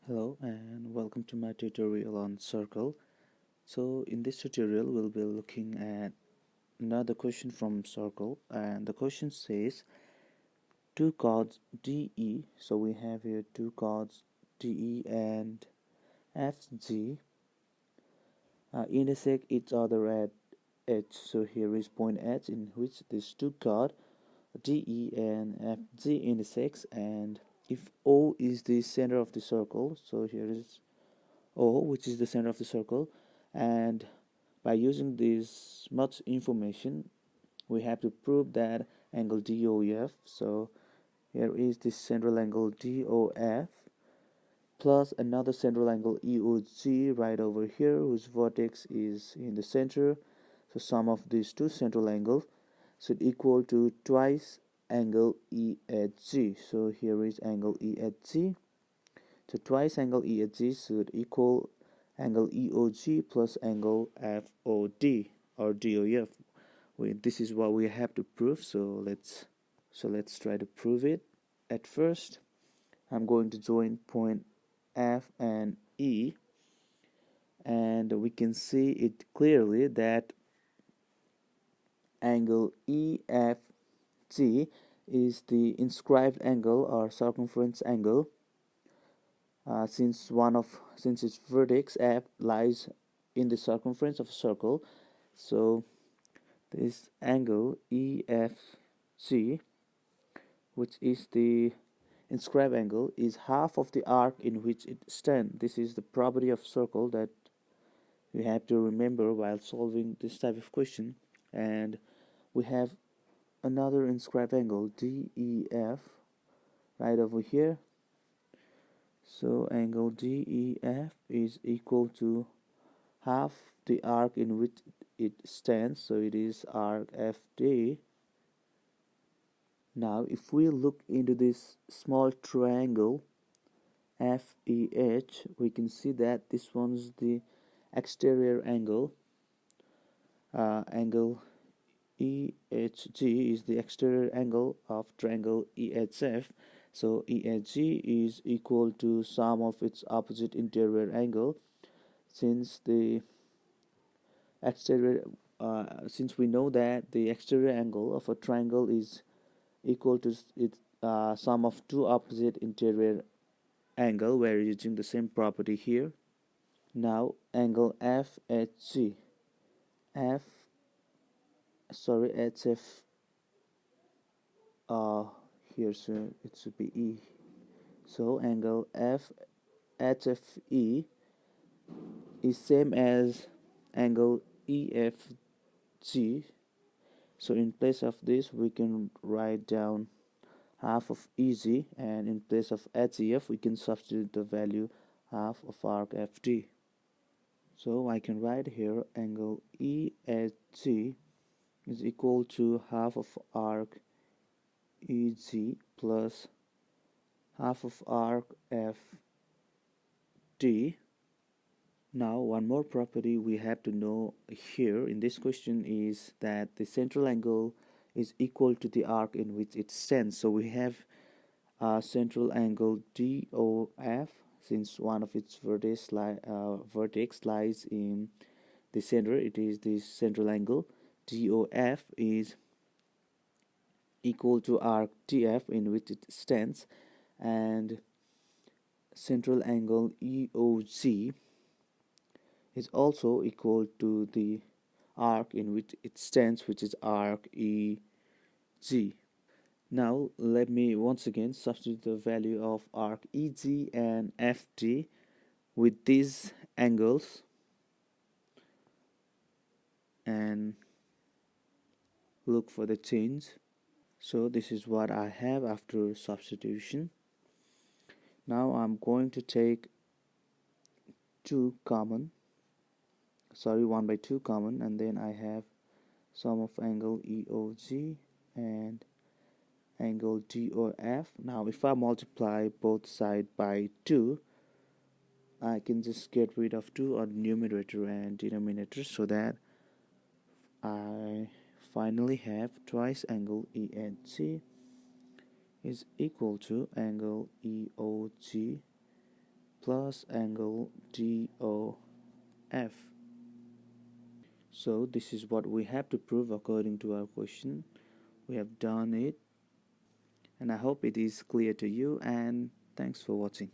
Hello and welcome to my tutorial on circle. So in this tutorial we'll be looking at another question from circle, and the question says two chords DE. So we have here two chords DE and FG intersect each other at H. So here is point H in which these two chords DE and FG intersects, and if O is the center of the circle, so here is O, which is the center of the circle, and by using this much information we have to prove that angle DOF. So here is this central angle DOF plus another central angle EOG right over here, whose vertex is in the center. So sum of these two central angles should equal to twice angle EHG. So here is angle EHG. So twice angle EHG should equal angle EOG plus angle FOD or DOF. This is what we have to prove. So let's try to prove it. At first, I'm going to join point F and E, and we can see it clearly that angle EFG is the inscribed angle or circumference angle, since its vertex F lies in the circumference of a circle. So this angle EFG, which is the inscribed angle, is half of the arc in which it stands. This is the property of circle that we have to remember while solving this type of question. And we have another inscribed angle DEF right over here. So angle DEF is equal to half the arc in which it stands, so it is arc FD. Now if we look into this small triangle FEH, we can see that this one's the exterior angle. Angle EHG is the exterior angle of triangle EHF. So EHG is equal to sum of its opposite interior angle. Since the exterior since we know that the exterior angle of a triangle is equal to its sum of two opposite interior angle, we're using the same property here. Now angle FHG HF, here so it should be E. So angle FHFE is same as angle EFG. So in place of this we can write down half of EG, and in place of HEF we can substitute the value half of arc FD. So I can write here angle EHG is equal to half of arc EG plus half of arc FD. Now one more property we have to know here in this question is that the central angle is equal to the arc in which it stands. So we have a central angle DOF, since one of its vertex lies in the center. It is the central angle. DOF is equal to arc TF in which it stands, and central angle EOG is also equal to the arc in which it stands, which is arc EG. Now let me once again substitute the value of arc EG and FD with these angles and look for the change. So this is what I have after substitution. Now I'm going to take 1 by 2 common, and then I have sum of angle EOG and angle DOF. Now if I multiply both sides by 2, I can just get rid of 2 on numerator and denominator, so that I finally have twice angle EHG is equal to angle EOG plus angle DOF. So this is what we have to prove according to our question. We have done it, and I hope it is clear to you, and thanks for watching.